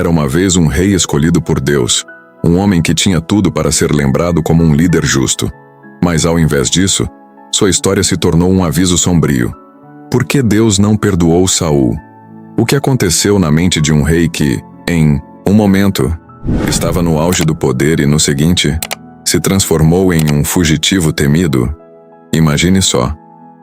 Era uma vez um rei escolhido por Deus, um homem que tinha tudo para ser lembrado como um líder justo. Mas ao invés disso, sua história se tornou um aviso sombrio. Por que Deus não perdoou Saul? O que aconteceu na mente de um rei que, em um momento, estava no auge do poder e no seguinte, se transformou em um fugitivo temido? Imagine só,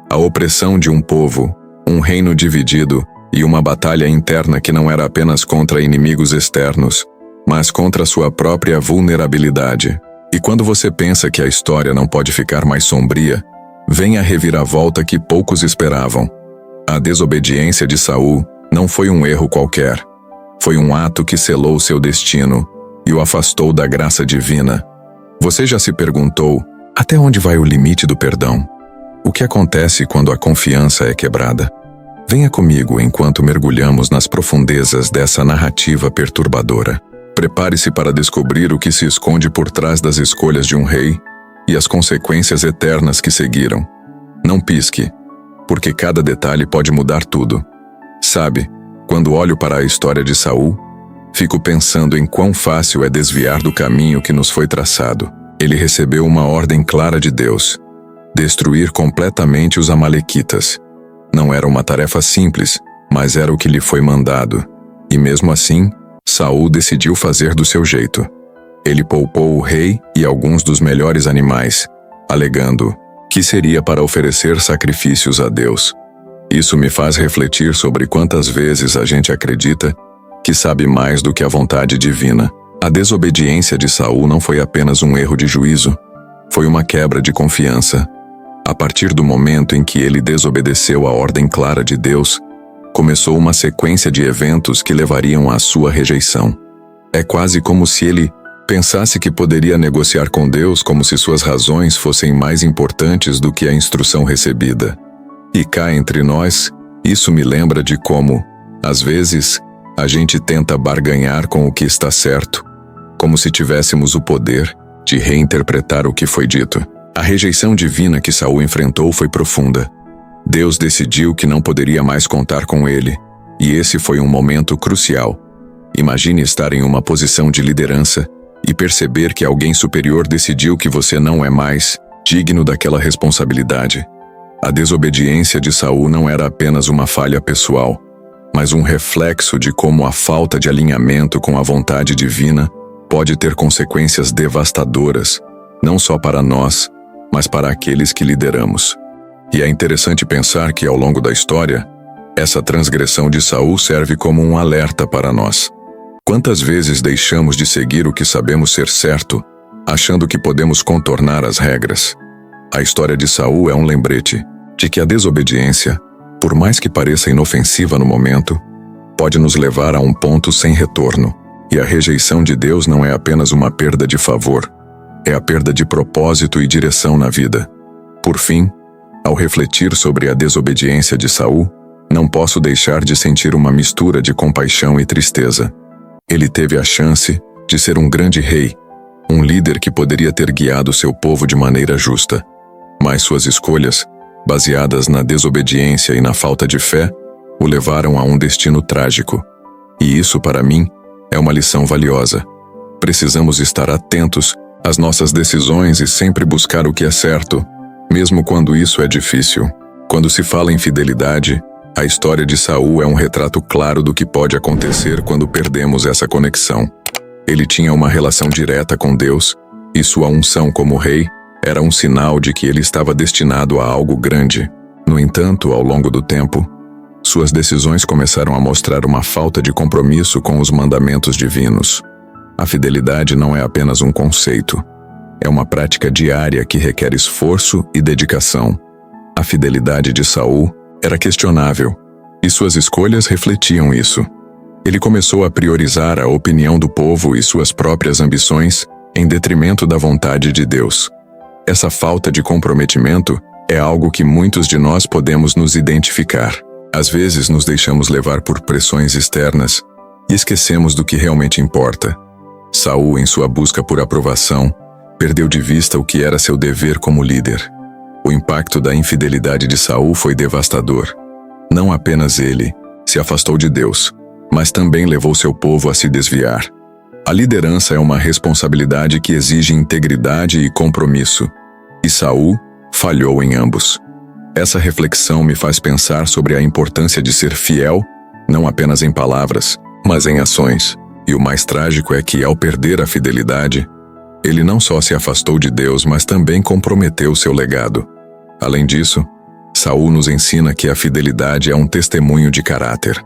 a opressão de um povo, um reino dividido e uma batalha interna que não era apenas contra inimigos externos, mas contra sua própria vulnerabilidade. E quando você pensa que a história não pode ficar mais sombria, vem a reviravolta que poucos esperavam. A desobediência de Saul não foi um erro qualquer. Foi um ato que selou seu destino e o afastou da graça divina. Você já se perguntou, até onde vai o limite do perdão? O que acontece quando a confiança é quebrada? Venha comigo enquanto mergulhamos nas profundezas dessa narrativa perturbadora. Prepare-se para descobrir o que se esconde por trás das escolhas de um rei e as consequências eternas que seguiram. Não pisque, porque cada detalhe pode mudar tudo. Sabe, quando olho para a história de Saul, fico pensando em quão fácil é desviar do caminho que nos foi traçado. Ele recebeu uma ordem clara de Deus: destruir completamente os amalequitas. Não era uma tarefa simples, mas era o que lhe foi mandado. E mesmo assim, Saul decidiu fazer do seu jeito. Ele poupou o rei e alguns dos melhores animais, alegando que seria para oferecer sacrifícios a Deus. Isso me faz refletir sobre quantas vezes a gente acredita que sabe mais do que a vontade divina. A desobediência de Saul não foi apenas um erro de juízo, foi uma quebra de confiança. A partir do momento em que ele desobedeceu à ordem clara de Deus, começou uma sequência de eventos que levariam à sua rejeição. É quase como se ele pensasse que poderia negociar com Deus como se suas razões fossem mais importantes do que a instrução recebida. E cá entre nós, isso me lembra de como, às vezes, a gente tenta barganhar com o que está certo, como se tivéssemos o poder de reinterpretar o que foi dito. A rejeição divina que Saul enfrentou foi profunda. Deus decidiu que não poderia mais contar com ele, e esse foi um momento crucial. Imagine estar em uma posição de liderança e perceber que alguém superior decidiu que você não é mais digno daquela responsabilidade. A desobediência de Saul não era apenas uma falha pessoal, mas um reflexo de como a falta de alinhamento com a vontade divina pode ter consequências devastadoras, não só para nós, mas para aqueles que lideramos. E é interessante pensar que, ao longo da história, essa transgressão de Saul serve como um alerta para nós. Quantas vezes deixamos de seguir o que sabemos ser certo, achando que podemos contornar as regras? A história de Saul é um lembrete de que a desobediência, por mais que pareça inofensiva no momento, pode nos levar a um ponto sem retorno. E a rejeição de Deus não é apenas uma perda de favor, é a perda de propósito e direção na vida. Por fim, ao refletir sobre a desobediência de Saul, não posso deixar de sentir uma mistura de compaixão e tristeza. Ele teve a chance de ser um grande rei, um líder que poderia ter guiado seu povo de maneira justa. Mas suas escolhas, baseadas na desobediência e na falta de fé, o levaram a um destino trágico. E isso, para mim, é uma lição valiosa. Precisamos estar atentos às nossas decisões e sempre buscar o que é certo, mesmo quando isso é difícil. Quando se fala em fidelidade, a história de Saul é um retrato claro do que pode acontecer quando perdemos essa conexão. Ele tinha uma relação direta com Deus, e sua unção como rei era um sinal de que ele estava destinado a algo grande. No entanto, ao longo do tempo, suas decisões começaram a mostrar uma falta de compromisso com os mandamentos divinos. A fidelidade não é apenas um conceito, é uma prática diária que requer esforço e dedicação. A fidelidade de Saul era questionável, e suas escolhas refletiam isso. Ele começou a priorizar a opinião do povo e suas próprias ambições em detrimento da vontade de Deus. Essa falta de comprometimento é algo que muitos de nós podemos nos identificar. Às vezes nos deixamos levar por pressões externas e esquecemos do que realmente importa. Saul, em sua busca por aprovação, perdeu de vista o que era seu dever como líder. O impacto da infidelidade de Saul foi devastador. Não apenas ele se afastou de Deus, mas também levou seu povo a se desviar. A liderança é uma responsabilidade que exige integridade e compromisso, e Saul falhou em ambos. Essa reflexão me faz pensar sobre a importância de ser fiel, não apenas em palavras, mas em ações. E o mais trágico é que, ao perder a fidelidade, ele não só se afastou de Deus, mas também comprometeu seu legado. Além disso, Saul nos ensina que a fidelidade é um testemunho de caráter.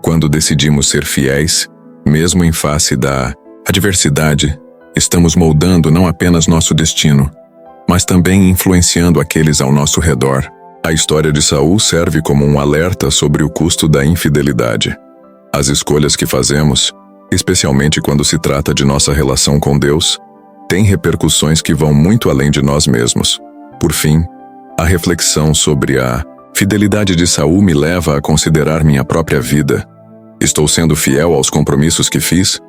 Quando decidimos ser fiéis, mesmo em face da adversidade, estamos moldando não apenas nosso destino, mas também influenciando aqueles ao nosso redor. A história de Saul serve como um alerta sobre o custo da infidelidade. As escolhas que fazemos, especialmente quando se trata de nossa relação com Deus, têm repercussões que vão muito além de nós mesmos. Por fim, a reflexão sobre a fidelidade de Saul me leva a considerar minha própria vida. Estou sendo fiel aos compromissos que fiz?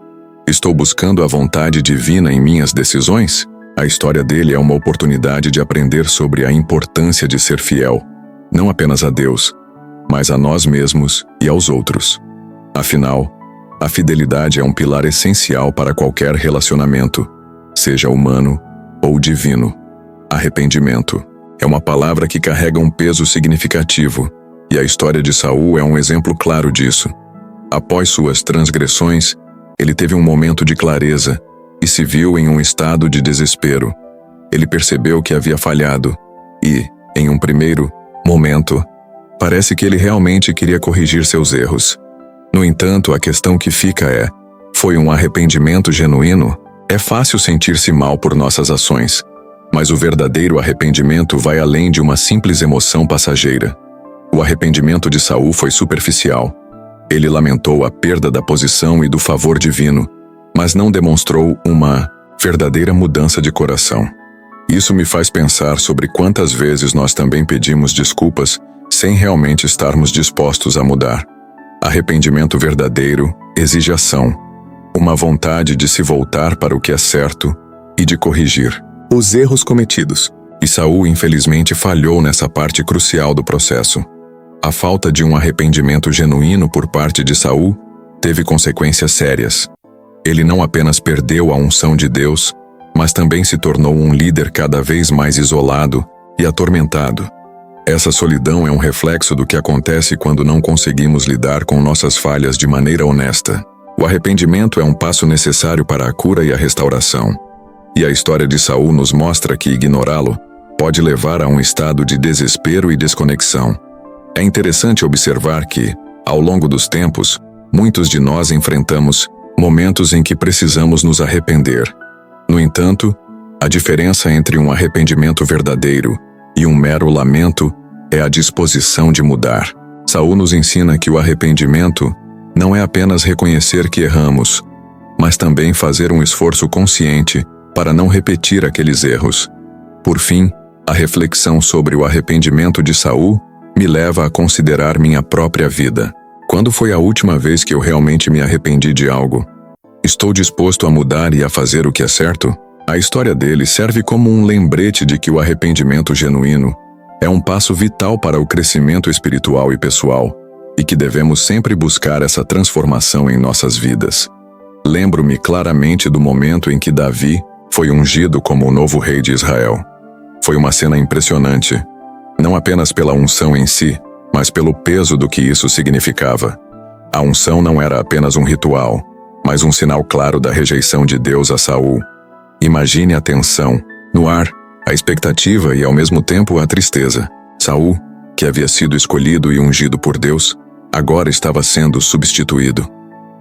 Estou buscando a vontade divina em minhas decisões? A história dele é uma oportunidade de aprender sobre a importância de ser fiel, não apenas a Deus, mas a nós mesmos e aos outros. Afinal, a fidelidade é um pilar essencial para qualquer relacionamento, seja humano ou divino. Arrependimento é uma palavra que carrega um peso significativo, e a história de Saul é um exemplo claro disso. Após suas transgressões, ele teve um momento de clareza e se viu em um estado de desespero. Ele percebeu que havia falhado e, em um primeiro momento, parece que ele realmente queria corrigir seus erros. No entanto, a questão que fica é: foi um arrependimento genuíno? É fácil sentir-se mal por nossas ações, mas o verdadeiro arrependimento vai além de uma simples emoção passageira. O arrependimento de Saul foi superficial. Ele lamentou a perda da posição e do favor divino, mas não demonstrou uma verdadeira mudança de coração. Isso me faz pensar sobre quantas vezes nós também pedimos desculpas sem realmente estarmos dispostos a mudar. Arrependimento verdadeiro exige ação, uma vontade de se voltar para o que é certo e de corrigir os erros cometidos. E Saul, infelizmente, falhou nessa parte crucial do processo. A falta de um arrependimento genuíno por parte de Saul teve consequências sérias. Ele não apenas perdeu a unção de Deus, mas também se tornou um líder cada vez mais isolado e atormentado. Essa solidão é um reflexo do que acontece quando não conseguimos lidar com nossas falhas de maneira honesta. O arrependimento é um passo necessário para a cura e a restauração. E a história de Saul nos mostra que ignorá-lo pode levar a um estado de desespero e desconexão. É interessante observar que, ao longo dos tempos, muitos de nós enfrentamos momentos em que precisamos nos arrepender. No entanto, a diferença entre um arrependimento verdadeiro e um mero lamento é a disposição de mudar. Saul nos ensina que o arrependimento não é apenas reconhecer que erramos, mas também fazer um esforço consciente para não repetir aqueles erros. Por fim, a reflexão sobre o arrependimento de Saul me leva a considerar minha própria vida. Quando foi a última vez que eu realmente me arrependi de algo? Estou disposto a mudar e a fazer o que é certo? A história dele serve como um lembrete de que o arrependimento genuíno é um passo vital para o crescimento espiritual e pessoal, e que devemos sempre buscar essa transformação em nossas vidas. Lembro-me claramente do momento em que Davi foi ungido como o novo rei de Israel. Foi uma cena impressionante, não apenas pela unção em si, mas pelo peso do que isso significava. A unção não era apenas um ritual, mas um sinal claro da rejeição de Deus a Saul. Imagine a tensão no ar, a expectativa e ao mesmo tempo a tristeza. Saul, que havia sido escolhido e ungido por Deus, agora estava sendo substituído.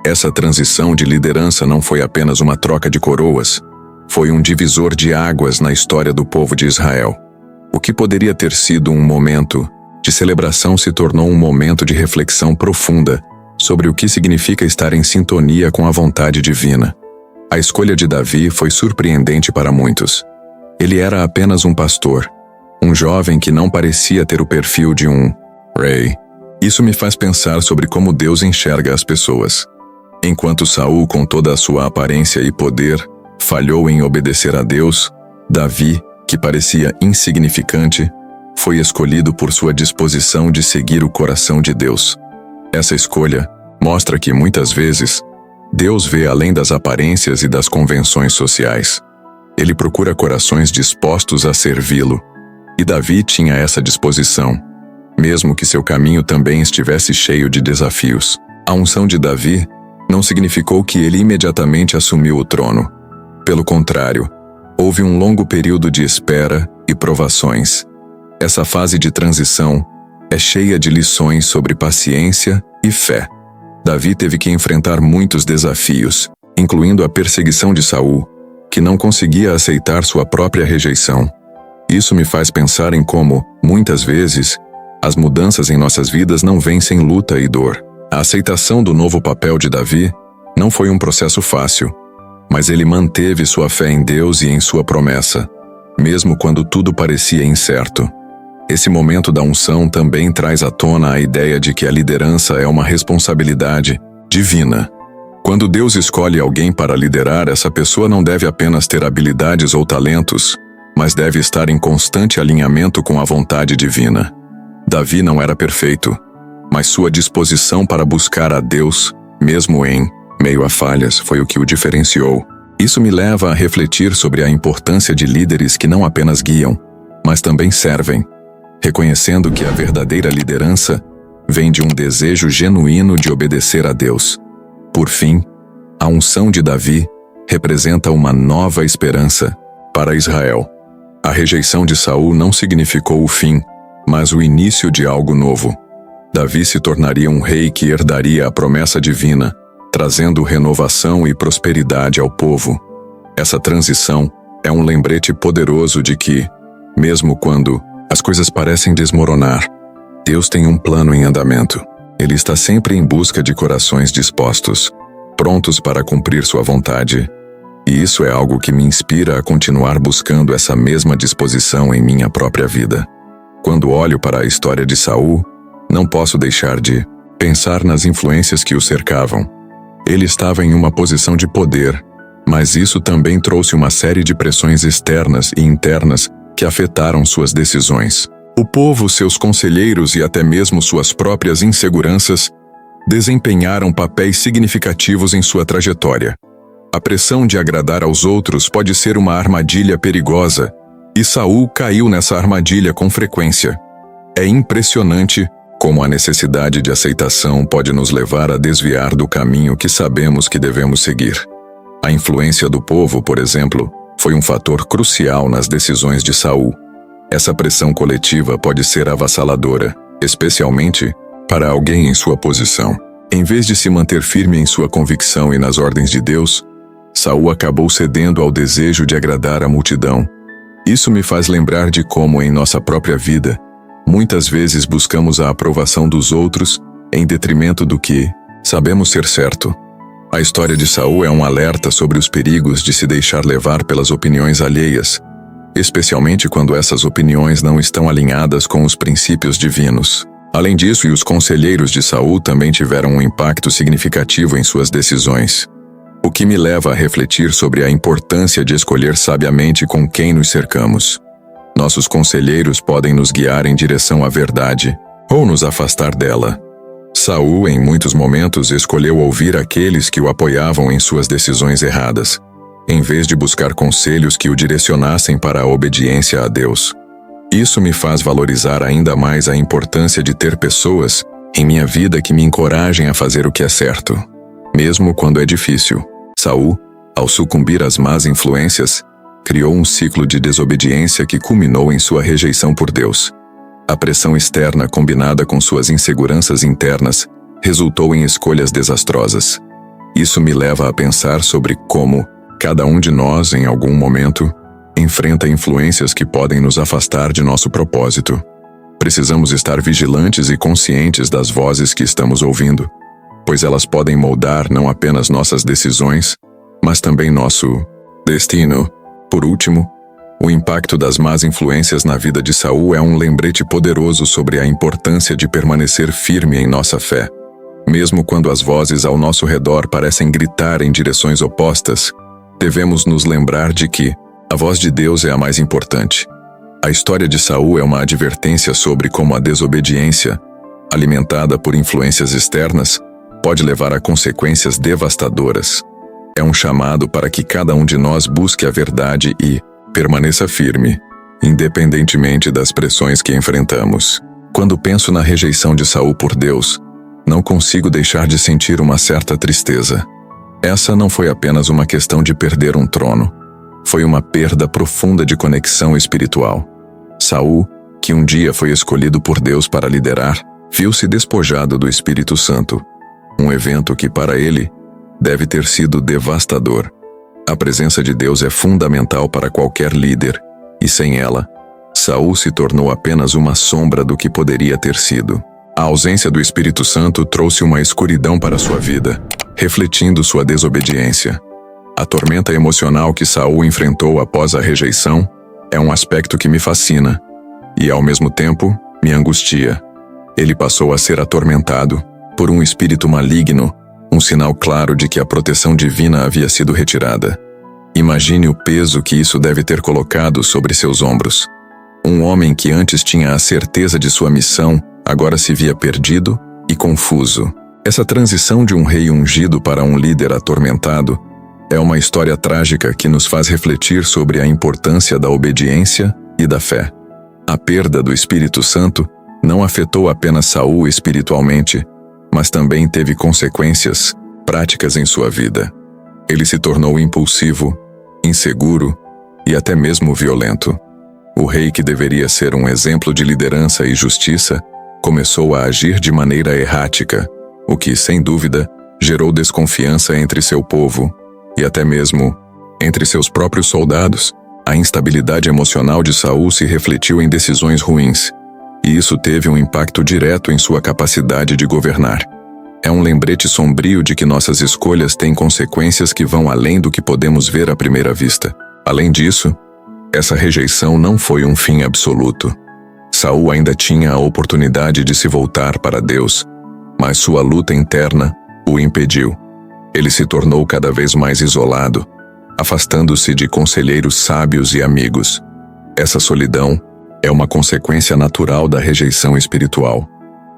Essa transição de liderança não foi apenas uma troca de coroas, foi um divisor de águas na história do povo de Israel. O que poderia ter sido um momento de celebração se tornou um momento de reflexão profunda sobre o que significa estar em sintonia com a vontade divina. A escolha de Davi foi surpreendente para muitos. Ele era apenas um pastor, um jovem que não parecia ter o perfil de um rei. Isso me faz pensar sobre como Deus enxerga as pessoas. Enquanto Saul, com toda a sua aparência e poder, falhou em obedecer a Deus, Davi, que parecia insignificante, foi escolhido por sua disposição de seguir o coração de Deus. Essa escolha mostra que, muitas vezes, Deus vê além das aparências e das convenções sociais. Ele procura corações dispostos a servi-lo. E Davi tinha essa disposição, mesmo que seu caminho também estivesse cheio de desafios. A unção de Davi não significou que ele imediatamente assumiu o trono. Pelo contrário, houve um longo período de espera e provações. Essa fase de transição é cheia de lições sobre paciência e fé. Davi teve que enfrentar muitos desafios, incluindo a perseguição de Saul, que não conseguia aceitar sua própria rejeição. Isso me faz pensar em como, muitas vezes, as mudanças em nossas vidas não vêm sem luta e dor. A aceitação do novo papel de Davi não foi um processo fácil, mas ele manteve sua fé em Deus e em sua promessa, mesmo quando tudo parecia incerto. Esse momento da unção também traz à tona a ideia de que a liderança é uma responsabilidade divina. Quando Deus escolhe alguém para liderar, essa pessoa não deve apenas ter habilidades ou talentos, mas deve estar em constante alinhamento com a vontade divina. Davi não era perfeito, mas sua disposição para buscar a Deus, mesmo em meio a falhas, foi o que o diferenciou. Isso me leva a refletir sobre a importância de líderes que não apenas guiam, mas também servem, reconhecendo que a verdadeira liderança vem de um desejo genuíno de obedecer a Deus. Por fim, a unção de Davi representa uma nova esperança para Israel. A rejeição de Saul não significou o fim, mas o início de algo novo. Davi se tornaria um rei que herdaria a promessa divina, trazendo renovação e prosperidade ao povo. Essa transição é um lembrete poderoso de que, mesmo quando as coisas parecem desmoronar, Deus tem um plano em andamento. Ele está sempre em busca de corações dispostos, prontos para cumprir sua vontade. E isso é algo que me inspira a continuar buscando essa mesma disposição em minha própria vida. Quando olho para a história de Saul, não posso deixar de pensar nas influências que o cercavam. Ele estava em uma posição de poder, mas isso também trouxe uma série de pressões externas e internas que afetaram suas decisões. O povo, seus conselheiros e até mesmo suas próprias inseguranças desempenharam papéis significativos em sua trajetória. A pressão de agradar aos outros pode ser uma armadilha perigosa, e Saul caiu nessa armadilha com frequência. É impressionante como a necessidade de aceitação pode nos levar a desviar do caminho que sabemos que devemos seguir. A influência do povo, por exemplo, foi um fator crucial nas decisões de Saul. Essa pressão coletiva pode ser avassaladora, especialmente para alguém em sua posição. Em vez de se manter firme em sua convicção e nas ordens de Deus, Saul acabou cedendo ao desejo de agradar a multidão. Isso me faz lembrar de como, em nossa própria vida, muitas vezes buscamos a aprovação dos outros em detrimento do que sabemos ser certo. A história de Saul é um alerta sobre os perigos de se deixar levar pelas opiniões alheias, especialmente quando essas opiniões não estão alinhadas com os princípios divinos. Além disso, os conselheiros de Saul também tiveram um impacto significativo em suas decisões, o que me leva a refletir sobre a importância de escolher sabiamente com quem nos cercamos. Nossos conselheiros podem nos guiar em direção à verdade, ou nos afastar dela. Saul, em muitos momentos, escolheu ouvir aqueles que o apoiavam em suas decisões erradas, em vez de buscar conselhos que o direcionassem para a obediência a Deus. Isso me faz valorizar ainda mais a importância de ter pessoas em minha vida que me encorajem a fazer o que é certo, mesmo quando é difícil. Saul, ao sucumbir às más influências, criou um ciclo de desobediência que culminou em sua rejeição por Deus. A pressão externa combinada com suas inseguranças internas resultou em escolhas desastrosas. Isso me leva a pensar sobre como cada um de nós, em algum momento, enfrenta influências que podem nos afastar de nosso propósito. Precisamos estar vigilantes e conscientes das vozes que estamos ouvindo, pois elas podem moldar não apenas nossas decisões, mas também nosso destino. Por último, o impacto das más influências na vida de Saul é um lembrete poderoso sobre a importância de permanecer firme em nossa fé. Mesmo quando as vozes ao nosso redor parecem gritar em direções opostas, devemos nos lembrar de que a voz de Deus é a mais importante. A história de Saul é uma advertência sobre como a desobediência, alimentada por influências externas, pode levar a consequências devastadoras. É um chamado para que cada um de nós busque a verdade e permaneça firme, independentemente das pressões que enfrentamos. Quando penso na rejeição de Saul por Deus, não consigo deixar de sentir uma certa tristeza. Essa não foi apenas uma questão de perder um trono. Foi uma perda profunda de conexão espiritual. Saul, que um dia foi escolhido por Deus para liderar, viu-se despojado do Espírito Santo, um evento que para ele deve ter sido devastador. A presença de Deus é fundamental para qualquer líder, e sem ela, Saul se tornou apenas uma sombra do que poderia ter sido. A ausência do Espírito Santo trouxe uma escuridão para sua vida, refletindo sua desobediência. A tormenta emocional que Saul enfrentou após a rejeição é um aspecto que me fascina e, ao mesmo tempo, me angustia. Ele passou a ser atormentado por um espírito maligno, um sinal claro de que a proteção divina havia sido retirada. Imagine o peso que isso deve ter colocado sobre seus ombros. Um homem que antes tinha a certeza de sua missão, agora se via perdido e confuso. Essa transição de um rei ungido para um líder atormentado é uma história trágica que nos faz refletir sobre a importância da obediência e da fé. A perda do Espírito Santo não afetou apenas Saul espiritualmente, mas também teve consequências práticas em sua vida. Ele se tornou impulsivo, inseguro e até mesmo violento. O rei, que deveria ser um exemplo de liderança e justiça, começou a agir de maneira errática, o que, sem dúvida, gerou desconfiança entre seu povo e até mesmo entre seus próprios soldados. A instabilidade emocional de Saul se refletiu em decisões ruins, e isso teve um impacto direto em sua capacidade de governar. É um lembrete sombrio de que nossas escolhas têm consequências que vão além do que podemos ver à primeira vista. Além disso, essa rejeição não foi um fim absoluto. Saul ainda tinha a oportunidade de se voltar para Deus, mas sua luta interna o impediu. Ele se tornou cada vez mais isolado, afastando-se de conselheiros sábios e amigos. Essa solidão é uma consequência natural da rejeição espiritual.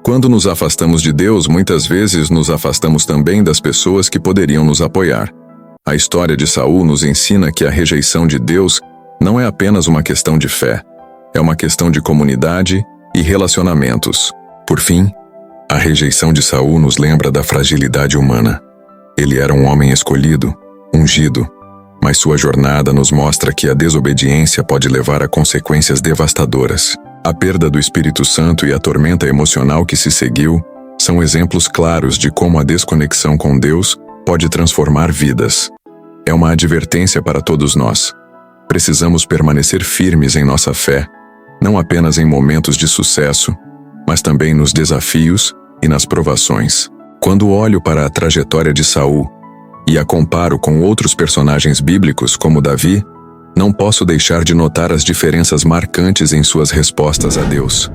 Quando nos afastamos de Deus, muitas vezes nos afastamos também das pessoas que poderiam nos apoiar. A história de Saul nos ensina que a rejeição de Deus não é apenas uma questão de fé, é uma questão de comunidade e relacionamentos. Por fim, a rejeição de Saul nos lembra da fragilidade humana. Ele era um homem escolhido, ungido, mas sua jornada nos mostra que a desobediência pode levar a consequências devastadoras. A perda do Espírito Santo e a tormenta emocional que se seguiu são exemplos claros de como a desconexão com Deus pode transformar vidas. É uma advertência para todos nós. Precisamos permanecer firmes em nossa fé, não apenas em momentos de sucesso, mas também nos desafios e nas provações. Quando olho para a trajetória de Saul e a comparo com outros personagens bíblicos como Davi, não posso deixar de notar as diferenças marcantes em suas respostas a Deus.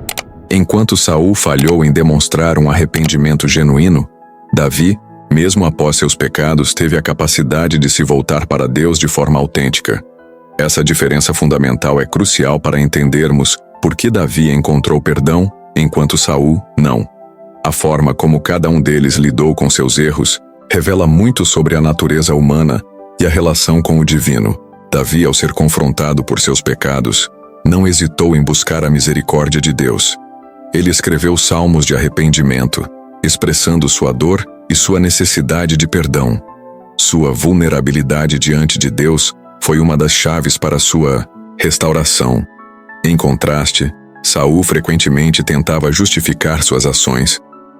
Enquanto Saul falhou em demonstrar um arrependimento genuíno, Davi, mesmo após seus pecados, teve a capacidade de se voltar para Deus de forma autêntica. Essa diferença fundamental é crucial para entendermos por que Davi encontrou perdão, enquanto Saul não. A forma como cada um deles lidou com seus erros revela muito sobre a natureza humana e a relação com o divino. Davi, ao ser confrontado por seus pecados, não hesitou em buscar a misericórdia de Deus. Ele escreveu salmos de arrependimento, expressando sua dor e sua necessidade de perdão. Sua vulnerabilidade diante de Deus foi uma das chaves para sua restauração. Em contraste, Saul frequentemente tentava justificar suas ações,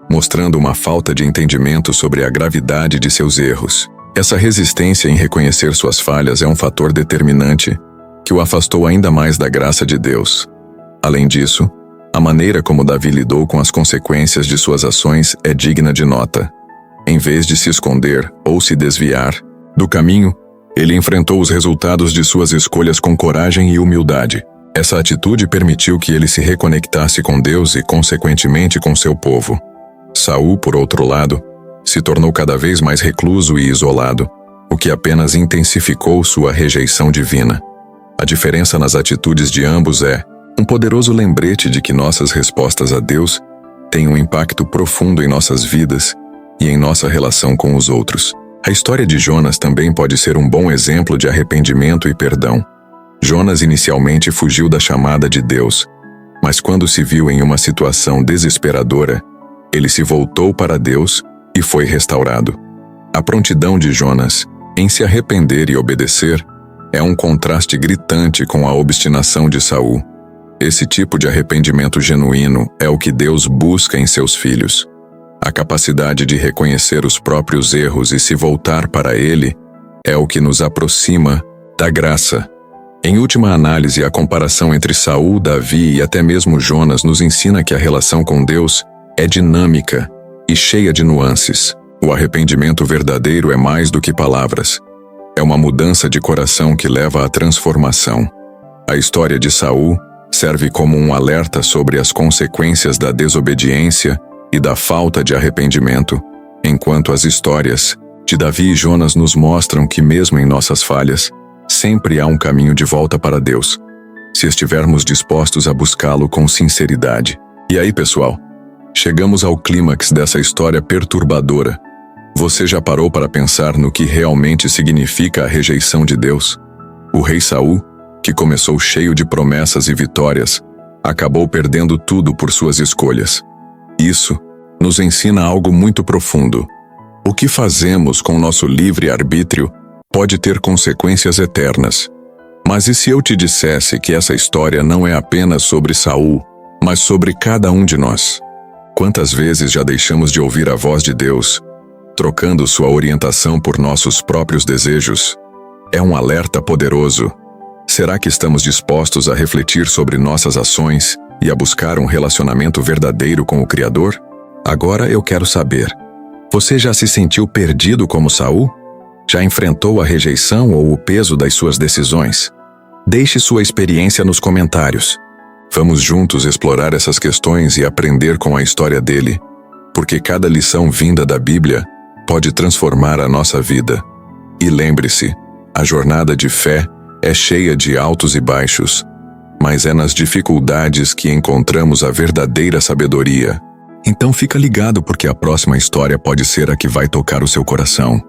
mostrando uma falta de entendimento sobre a gravidade de seus erros. Essa resistência em reconhecer suas falhas é um fator determinante que o afastou ainda mais da graça de Deus. Além disso, a maneira como Davi lidou com as consequências de suas ações é digna de nota. Em vez de se esconder ou se desviar do caminho, ele enfrentou os resultados de suas escolhas com coragem e humildade. Essa atitude permitiu que ele se reconectasse com Deus e, consequentemente, com seu povo. Saul, por outro lado, se tornou cada vez mais recluso e isolado, o que apenas intensificou sua rejeição divina. A diferença nas atitudes de ambos é um poderoso lembrete de que nossas respostas a Deus têm um impacto profundo em nossas vidas e em nossa relação com os outros. A história de Jonas também pode ser um bom exemplo de arrependimento e perdão. Jonas inicialmente fugiu da chamada de Deus, mas quando se viu em uma situação desesperadora, ele se voltou para Deus e foi restaurado. A prontidão de Jonas em se arrepender e obedecer é um contraste gritante com a obstinação de Saul. Esse tipo de arrependimento genuíno é o que Deus busca em seus filhos. A capacidade de reconhecer os próprios erros e se voltar para Ele é o que nos aproxima da graça. Em última análise, a comparação entre Saul, Davi e até mesmo Jonas nos ensina que a relação com Deus é dinâmica e cheia de nuances. O arrependimento verdadeiro é mais do que palavras. É uma mudança de coração que leva à transformação. A história de Saul serve como um alerta sobre as consequências da desobediência e da falta de arrependimento, enquanto as histórias de Davi e Jonas nos mostram que mesmo em nossas falhas, sempre há um caminho de volta para Deus, se estivermos dispostos a buscá-lo com sinceridade. E aí, pessoal, chegamos ao clímax dessa história perturbadora. Você já parou para pensar no que realmente significa a rejeição de Deus? O rei Saul, que começou cheio de promessas e vitórias, acabou perdendo tudo por suas escolhas. Isso nos ensina algo muito profundo. O que fazemos com nosso livre-arbítrio pode ter consequências eternas. Mas e se eu te dissesse que essa história não é apenas sobre Saul, mas sobre cada um de nós? Quantas vezes já deixamos de ouvir a voz de Deus, trocando sua orientação por nossos próprios desejos? É um alerta poderoso. Será que estamos dispostos a refletir sobre nossas ações e a buscar um relacionamento verdadeiro com o Criador? Agora eu quero saber, você já se sentiu perdido como Saul? Já enfrentou a rejeição ou o peso das suas decisões? Deixe sua experiência nos comentários. Vamos juntos explorar essas questões e aprender com a história dele, porque cada lição vinda da Bíblia pode transformar a nossa vida. E lembre-se, a jornada de fé é cheia de altos e baixos, mas é nas dificuldades que encontramos a verdadeira sabedoria. Então fica ligado porque a próxima história pode ser a que vai tocar o seu coração.